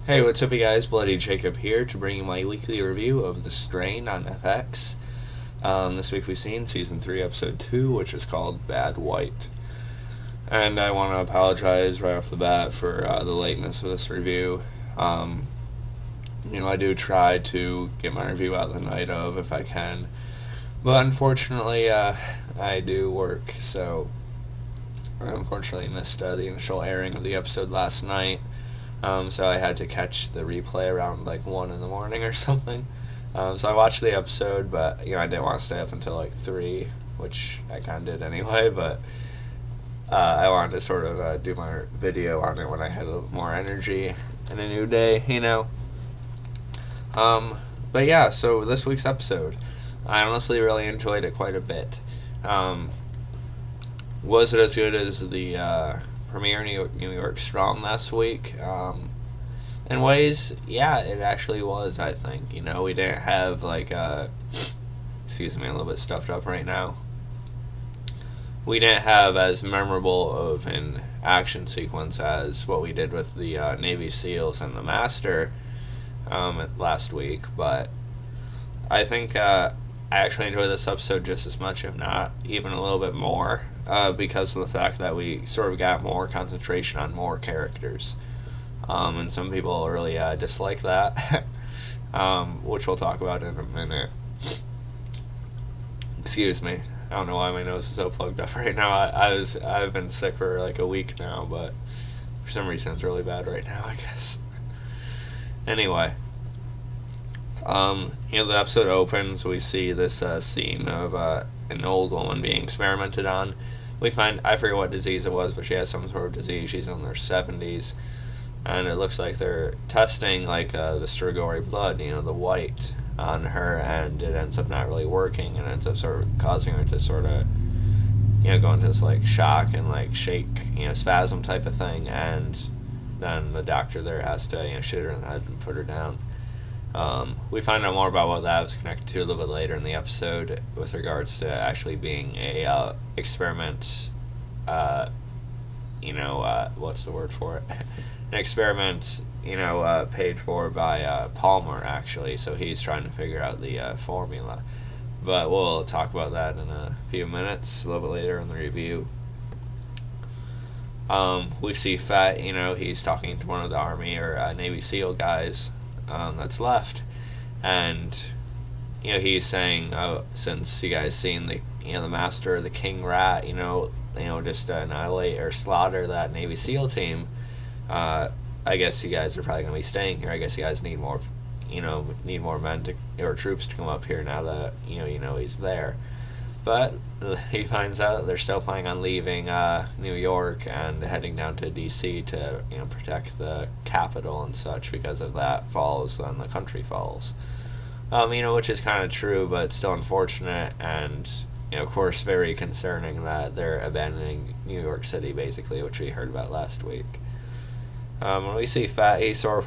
Hey, what's up, you guys? Bloody Jacob here to bring you my weekly review of The Strain on FX. This week we've seen Season 3, Episode 2, which is called Bad White. And I want to apologize right off the bat for the lateness of this review. I do try to get my review out the night of if I can. But unfortunately, I do work, so I unfortunately missed the initial airing of the episode last night. So I had to catch the replay around 1 in the morning or something. So I watched the episode, but I didn't want to stay up until 3, which I kind of did anyway. But I wanted to sort of do my video on it when I had a little more energy and a new day, But yeah, so this week's episode, I honestly really enjoyed it quite a bit. Was it as good as the premiere New York Strong last week? In ways, yeah, it actually was, I think. We didn't have, excuse me, I'm a little bit stuffed up right now. We didn't have as memorable of an action sequence as what we did with the Navy SEALs and the Master last week, but I think I actually enjoyed this episode just as much, if not even a little bit more, because of the fact that we sort of got more concentration on more characters. And some people really dislike that, which we'll talk about in a minute. Excuse me. I don't know why my nose is so plugged up right now. I've been sick for a week now, but for some reason it's really bad right now, I guess. Anyway, the episode opens. We see this scene of an old woman being experimented on. We find, I forget what disease it was, but she has some sort of disease. She's in her 70s. And it looks like they're testing the strigori blood, the white, on her, and it ends up not really working, and ends up sort of causing her to sort of, go into this shock and shake, spasm type of thing, and then the doctor there has to shoot her in the head and put her down. We find out more about what that was connected to a little bit later in the episode with regards to actually being a experiment. What's the word for it? An experiment, paid for by Palmer, actually, so he's trying to figure out the formula. But we'll talk about that in a few minutes, a little bit later in the review. We see Fett, he's talking to one of the Army or Navy SEAL guys that's left, and, he's saying, since you guys seen the Master, the King Rat, just annihilate or slaughter that Navy SEAL team, I guess you guys are probably going to be staying here. I guess you guys need more, men or troops to come up here now that, he's there. But he finds out that they're still planning on leaving New York and heading down to D.C. to, protect the capital and such. Because if that falls, then the country falls. Which is kind of true, but still unfortunate, and, of course, very concerning that they're abandoning New York City, basically, which we heard about last week. When we see Fat, he sort of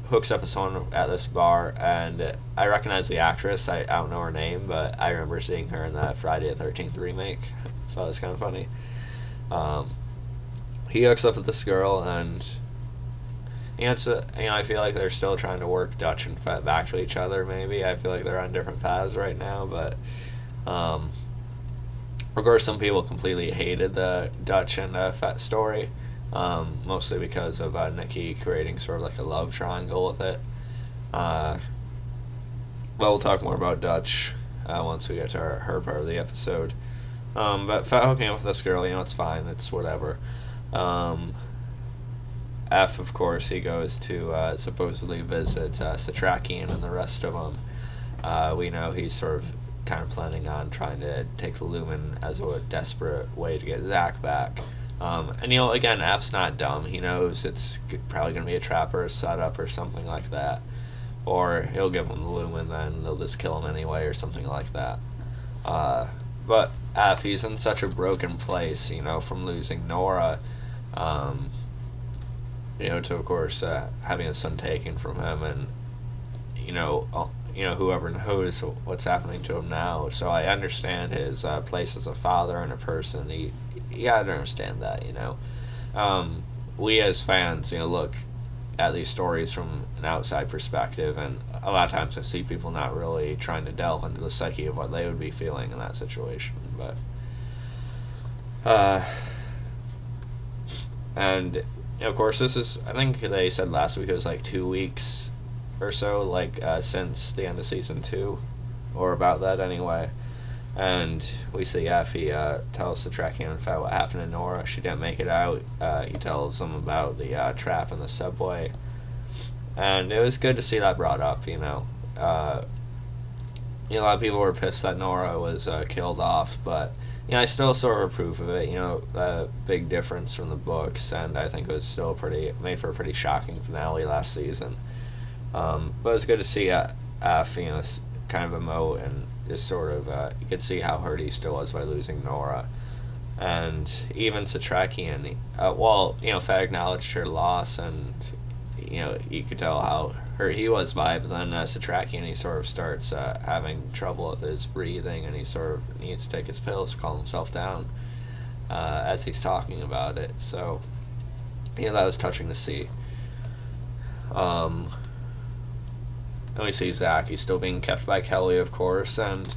hooks up with someone at this bar, and I recognize the actress. I don't know her name, but I remember seeing her in that Friday the 13th remake, so it's kind of funny. He hooks up with this girl, and I feel like they're still trying to work Dutch and Fett back to each other. Maybe I feel like they're on different paths right now, but of course, some people completely hated the Dutch and Fett story. Mostly because of Nikki creating sort of a love triangle with it. Well, we'll talk more about Dutch once we get to her part of the episode. But Fett hooking up with this girl, it's fine, it's whatever. F, of course, he goes to supposedly visit Setrakian and the rest of them. We know he's sort of kind of planning on trying to take the Lumen as a desperate way to get Zach back. And again, F's not dumb. He knows it's probably going to be a trap or a setup or something like that. Or he'll give him the Lumen, then they'll just kill him anyway or something like that. But F, he's in such a broken place, from losing Nora, to, of course, having his son taken from him, and, whoever knows what's happening to him now. So I understand his place as a father and a person. You gotta understand that, We as fans, look, at these stories from an outside perspective, and a lot of times I see people not really trying to delve into the psyche of what they would be feeling in that situation. But and of course, this is, I think they said last week it was like 2 weeks or so, like since the end of season 2, or about that anyway. And we see Effie tells Setrakian about what happened to Nora. She didn't make it out. He tells them about the trap in the subway. And it was good to see that brought up, you know. A lot of people were pissed that Nora was killed off, but, you know, I still sort of approve of it. You know, a big difference from the books, and I think it was still made for a pretty shocking finale last season. But it was good to see Effie, you know, kind of emote and just sort of, you could see how hurt he still was by losing Nora. And even Setrakian, well, you know, Fed acknowledged her loss, and, you know, you could tell how hurt he was by it, but then Setrakian, he sort of starts having trouble with his breathing, and he sort of needs to take his pills to calm himself down as he's talking about it. So, you know, that was touching to see. And we see Zach, he's still being kept by Kelly, of course, and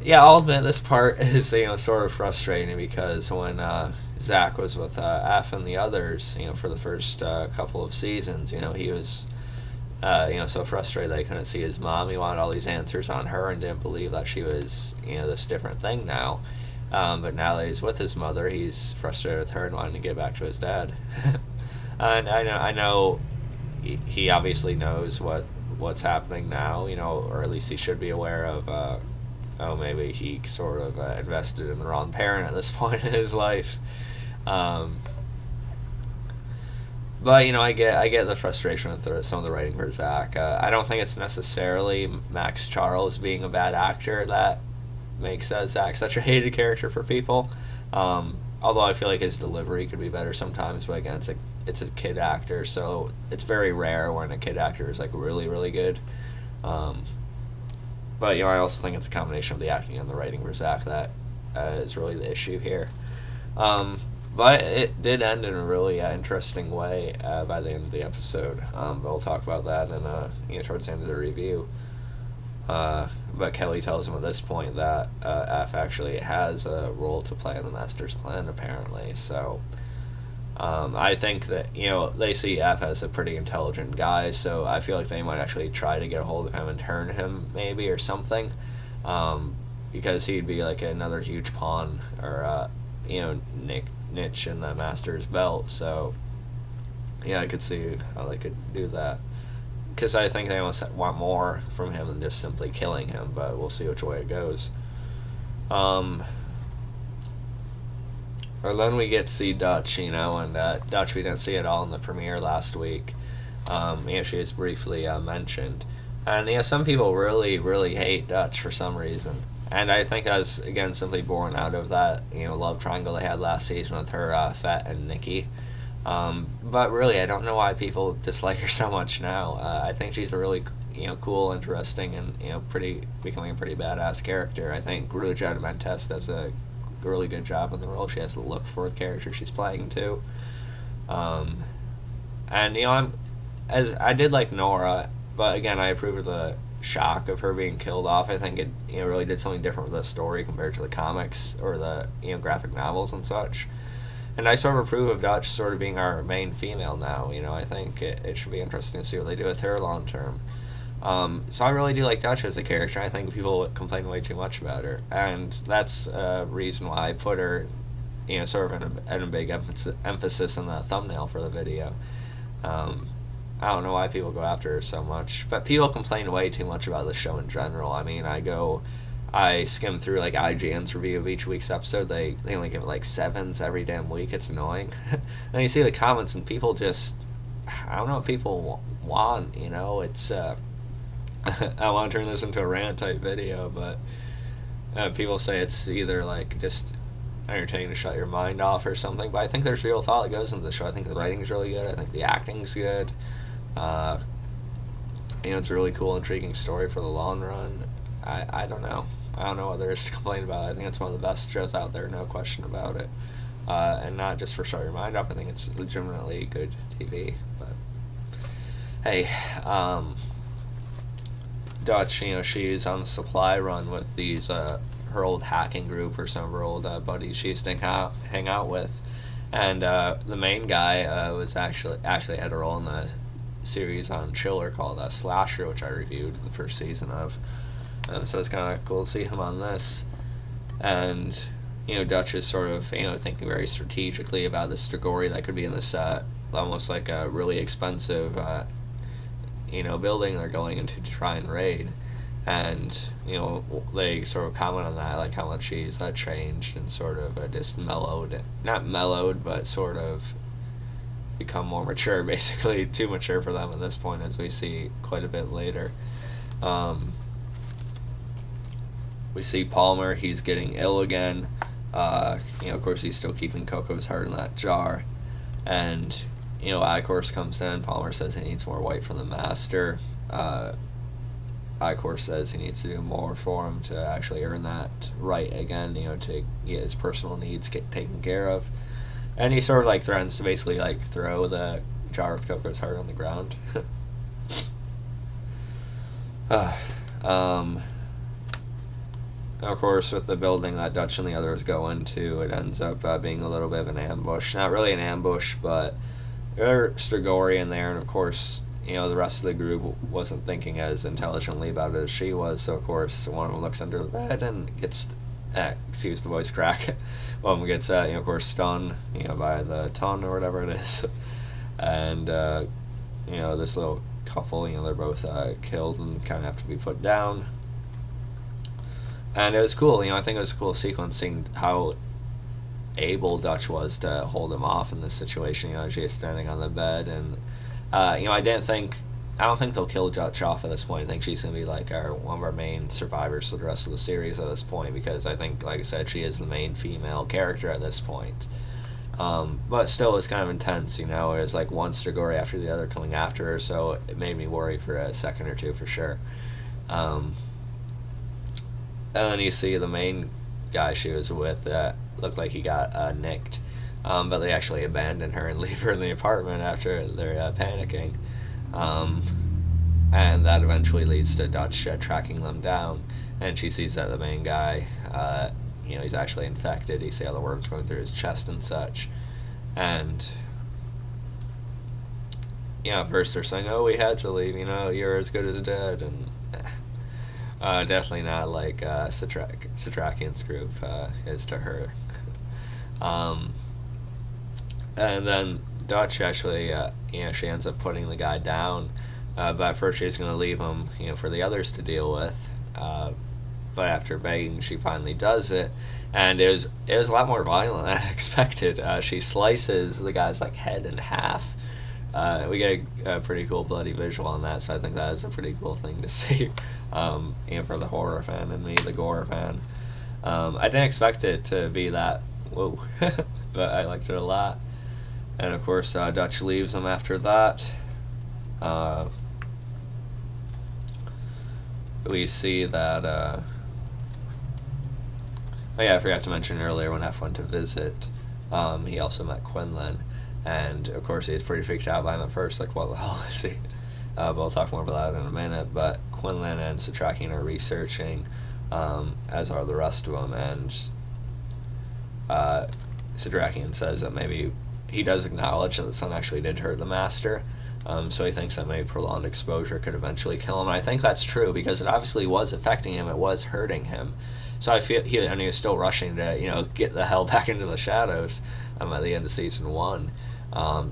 yeah, I'll admit this part is, you know, sort of frustrating, because when Zach was with F and the others, you know, for the first couple of seasons, you know, he was, you know, so frustrated that he couldn't see his mom. He wanted all these answers on her and didn't believe that she was, you know, this different thing now. But now that he's with his mother, he's frustrated with her and wanting to get back to his dad. And I know he obviously knows what's happening now, you know, or at least he should be aware of, maybe he sort of invested in the wrong parent at this point in his life. But, you know, I get the frustration with some of the writing for Zach. I don't think it's necessarily Max Charles being a bad actor that makes Zach such a hated character for people. Although I feel like his delivery could be better sometimes, but again, it's a kid actor, so it's very rare when a kid actor is like really, really good. But, you know, I also think it's a combination of the acting and the writing for Zach that is really the issue here. But it did end in a really interesting way by the end of the episode. But we'll talk about that in, you know, towards the end of the review. But Kelly tells him at this point that F actually has a role to play in the Master's plan, apparently. So I think that, you know, they see F as a pretty intelligent guy, so I feel like they might actually try to get a hold of him and turn him, maybe, or something. Because he'd be like another huge pawn, or, you know, niche in the Master's belt. So, yeah, I could see how they could do that. Because I think they want more from him than just simply killing him, but we'll see which way it goes. Or then we get to see Dutch, you know, and Dutch we didn't see at all in the premiere last week. You know, she is briefly mentioned. And, you know, some people really, really hate Dutch for some reason. And I think that was, again, simply born out of that, you know, love triangle they had last season with her, Fett, and Nikki. But really, I don't know why people dislike her so much now. I think she's a really, you know, cool, interesting, and, you know, becoming a pretty badass character. I think Ruta Gedmintas does a really good job in the role. She has the look for the character she's playing too. And, you know, I did like Nora, but again, I approve of the shock of her being killed off. I think it, you know, really did something different with the story compared to the comics or the, you know, graphic novels and such. And I sort of approve of Dutch sort of being our main female now. You know, I think it should be interesting to see what they do with her long term. So I really do like Dutch as a character. I think people complain way too much about her, and that's a reason why I put her, you know, sort of in a big emphasis in the thumbnail for the video. I don't know why people go after her so much, but people complain way too much about the show in general. I mean, I skim through like IGN's review of each week's episode. They only give it like 7s every damn week. It's annoying. And you see the comments, and people just, I don't know what people want, you know. It's I don't want to turn this into a rant type video, but people say it's either like just entertaining to shut your mind off or something. But I think there's real thought that goes into the show. I think the writing's really good. I think the acting's good. You know, it's a really cool, intriguing story for the long run. I don't know. I don't know what there is to complain about. I think it's one of the best shows out there, no question about it. And not just for shut your mind up. I think it's legitimately good TV. But hey, Dutch, she's on the supply run with these, her old hacking group or some of her old buddies she used to hang out with. And the main guy was actually had a role in the series on Chiller called Slasher, which I reviewed the first season of. So it's kind of cool to see him on this. And, Dutch is sort of, thinking very strategically about this strigori that could be in this almost like a really expensive, building they're going into to try and raid. And, they sort of comment on that, like how much he's changed and sort of just mellowed. Not mellowed, but sort of become more mature, basically. Too mature for them at this point, as we see quite a bit later. We see Palmer, he's getting ill again. Of course, he's still keeping Coco's heart in that jar. And, Icor's comes in. Palmer says he needs more white from the master. Icor says he needs to do more for him to actually earn that right again, to get his personal needs taken care of. And he sort of threatens to basically throw the jar with Coco's heart on the ground. Of course, with the building that Dutch and the others go into, it ends up being a little bit of an ambush. Not really an ambush, but there's strigori in there, and of course, the rest of the group wasn't thinking as intelligently about it as she was, so of course, one of them looks under the bed and gets, excuse the voice crack, one of them gets, of course, stunned, by the ton or whatever it is. And, this little couple, they're both killed and kind of have to be put down. And it was cool, I think it was a cool sequence seeing how able Dutch was to hold him off in this situation. She's standing on the bed, and I don't think they'll kill Dutch off at this point. I think she's gonna be one of our main survivors for the rest of the series at this point, because I think, like I said, she is the main female character at this point. But still, it's kind of intense. It was one strigori after the other coming after her, so it made me worry for a second or two for sure. And then you see the main guy she was with looked like he got nicked. But they actually abandon her and leave her in the apartment after they're panicking. And that eventually leads to Dutch tracking them down. And she sees that the main guy, he's actually infected. You see all the worms going through his chest and such. And, at first they're saying, oh, we had to leave, you're as good as dead. And definitely not like Setrakian's group is to her. And then Dutch actually, she ends up putting the guy down. But at first she's going to leave him, for the others to deal with. But after begging, she finally does it. And it was a lot more violent than I expected. She slices the guy's head in half. We get a pretty cool bloody visual on that, so I think that is a pretty cool thing to see. For the horror fan and me, the gore fan. I didn't expect it to be that whoa, but I liked it a lot. And of course, Dutch leaves him after that. We see that. Oh yeah, I forgot to mention earlier when F went to visit. He also met Quinlan. And, of course, he was pretty freaked out by him at first, what the hell is he? But we'll talk more about that in a minute. But Quinlan and Setrakian are researching, as are the rest of them. And Setrakian says that maybe he does acknowledge that the sun actually did hurt the master. So he thinks that maybe prolonged exposure could eventually kill him. And I think that's true, because it obviously was affecting him. It was hurting him. So I feel he was still rushing to, get the hell back into the shadows at the end of season 1.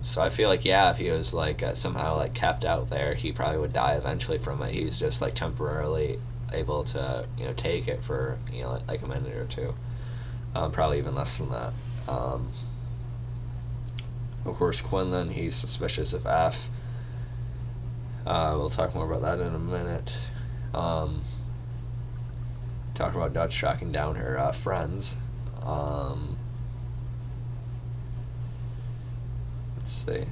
So I feel if he was somehow kept out there, he probably would die eventually from it. He's just temporarily able to take it for a minute or two, probably even less than that. Of course, Quinlan, he's suspicious of F. We'll talk more about that in a minute. Talk about Dutch tracking down her friends. Let's see.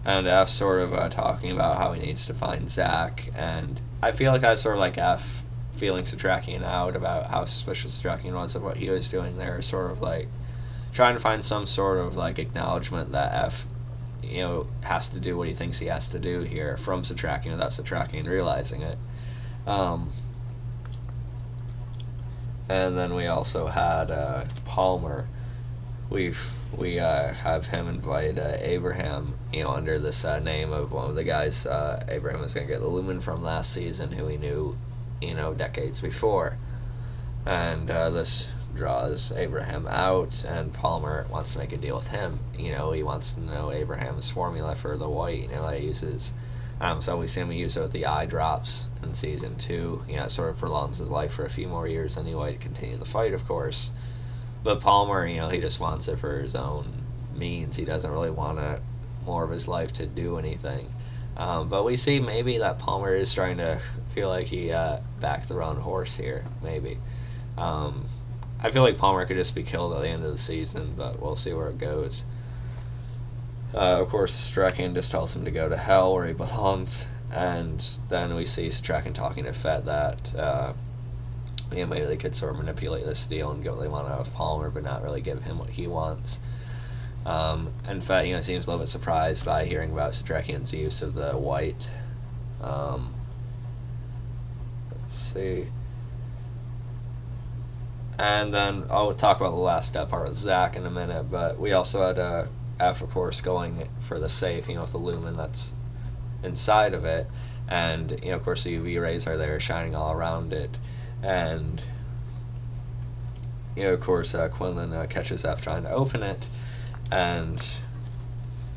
And F sort of talking about how he needs to find Zach, and I feel I was sort of F feeling Setrakian out about how suspicious Setrakian was of what he was doing there, sort of trying to find some sort of acknowledgement that F has to do what he thinks he has to do here from Setrakian without Setrakian realizing it. And then we also had Palmer. We have him invite Abraham, under this name of one of the guys Abraham was going to get the lumen from last season, who he knew, decades before. And this draws Abraham out, and Palmer wants to make a deal with him. He wants to know Abraham's formula for the white, that he uses. So we see him use it with the eye drops in season 2. It sort of prolongs his life for a few more years anyway to continue the fight, of course. But Palmer, he just wants it for his own means. He doesn't really want more of his life to do anything. But we see maybe that Palmer is trying to feel like he backed the wrong horse here, maybe. I feel like Palmer could just be killed at the end of the season, but we'll see where it goes. Of course, Setrakian just tells him to go to hell where he belongs, and then we see Setrakian talking to Fett that maybe they could sort of manipulate this deal and get what they want out of Palmer, but not really give him what he wants. And Fett, seems a little bit surprised by hearing about Setrakian's use of the white. Let's see. And then I'll talk about the last part with Zach in a minute, but we also had F, of course, going for the safe, with the lumen that's inside of it. And, of course, the UV rays are there shining all around it. And, of course, Quinlan catches F trying to open it. And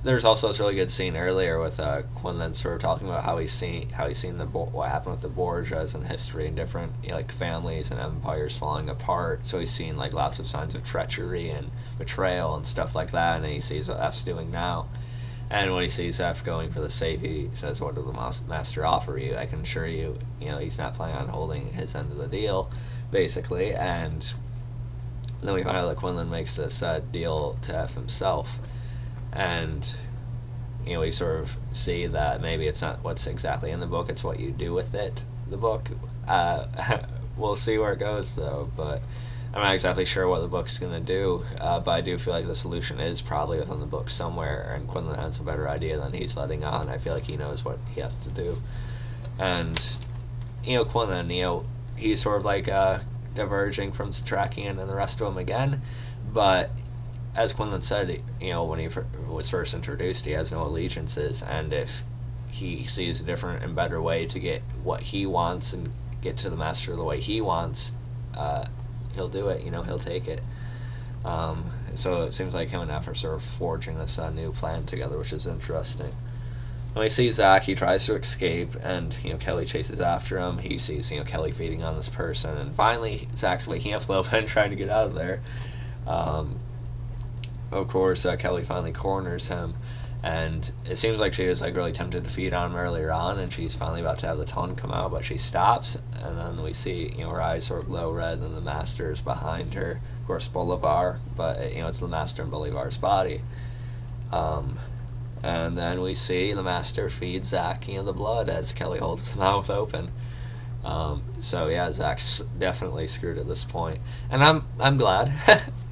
there's also this really good scene earlier with Quinlan sort of talking about how he's seen what happened with the Borgias in history and different families and empires falling apart. So he's seen lots of signs of treachery and betrayal and stuff like that, and he sees what F's doing now. And when he sees F going for the safe, he says, "What did the master offer you? I can assure you, he's not planning on holding his end of the deal, basically." And then we find out that Quinlan makes this deal to F himself. And, we sort of see that maybe it's not what's exactly in the book, it's what you do with it, the book. We'll see where it goes, though, but I'm not exactly sure what the book's going to do, but I do feel like the solution is probably within the book somewhere, and Quinlan has a better idea than he's letting on. I feel like he knows what he has to do. And, Quinlan, he's sort of diverging from Setrakian and the rest of them again, but as Quinlan said, when he was first introduced, he has no allegiances, and if he sees a different and better way to get what he wants and get to the master the way he wants, he'll do it, he'll take it. So it seems like him and F are sort of forging this new plan together, which is interesting. When he sees Zach, he tries to escape, and Kelly chases after him. He sees Kelly feeding on this person, and finally Zach's waking up a little bit and trying to get out of there. Of course, Kelly finally corners him, and it seems like she was really tempted to feed on him earlier on, and she's finally about to have the tongue come out, but she stops, and then we see her eyes sort of glow red, and the master is behind her. Of course, Bolivar, but it's the master in Bolivar's body. And then we see the master feed Zach the blood as Kelly holds his mouth open. So yeah, Zach's definitely screwed at this point, and I'm glad.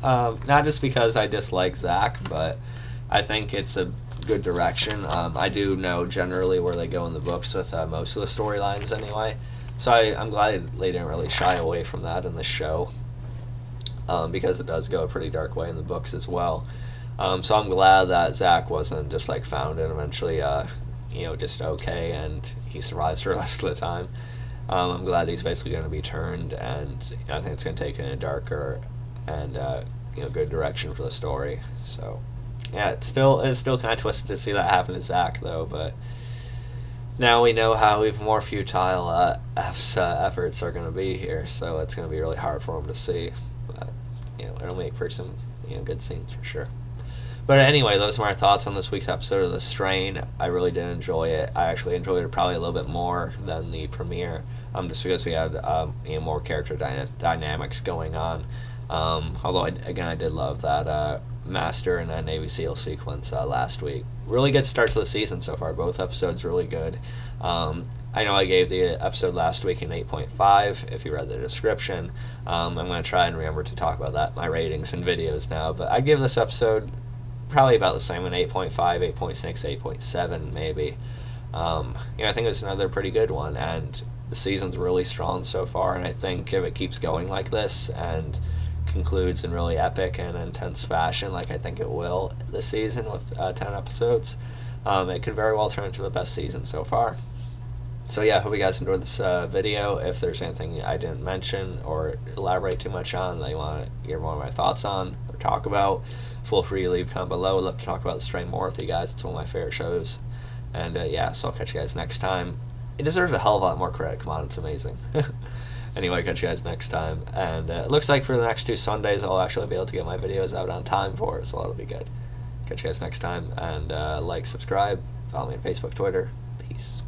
Not just because I dislike Zach, but I think it's a good direction. I do know generally where they go in the books with most of the storylines anyway, so I'm glad they didn't really shy away from that in the show, because it does go a pretty dark way in the books as well. So I'm glad that Zach wasn't just found and eventually just okay and he survives for the rest of the time. I'm glad he's basically going to be turned, and I think it's going to take in a darker and good direction for the story. So yeah, it's still kind of twisted to see that happen to Zach, though, but now we know how even more futile F's efforts are going to be here, so it's going to be really hard for him to see, but it'll make for some good scenes for sure. But anyway, those are my thoughts on this week's episode of The Strain. I really did enjoy it. I actually enjoyed it probably a little bit more than the premiere, just because we had more character dynamics going on. Although, I did love that Master and Navy SEAL sequence last week. Really good start to the season so far. Both episodes really good. I know I gave the episode last week an 8.5, if you read the description. I'm going to try and remember to talk about that, my ratings and videos now. But I'd give this episode probably about the same, an 8.5, 8.6, 8.7 maybe. I think it's another pretty good one, and the season's really strong so far, and I think if it keeps going like this and concludes in really epic and intense fashion, like I think it will this season with 10 episodes, it could very well turn into the best season so far. So yeah, I hope you guys enjoyed this video. If there's anything I didn't mention or elaborate too much on that you want to hear more of my thoughts on or talk about, feel free to leave a comment below. I'd love to talk about String more with you guys. It's one of my favorite shows. And so I'll catch you guys next time. It deserves a hell of a lot more credit. Come on, it's amazing. Anyway, catch you guys next time. And it looks like for the next 2 Sundays, I'll actually be able to get my videos out on time for it, so that'll be good. Catch you guys next time. And like, subscribe, follow me on Facebook, Twitter. Peace.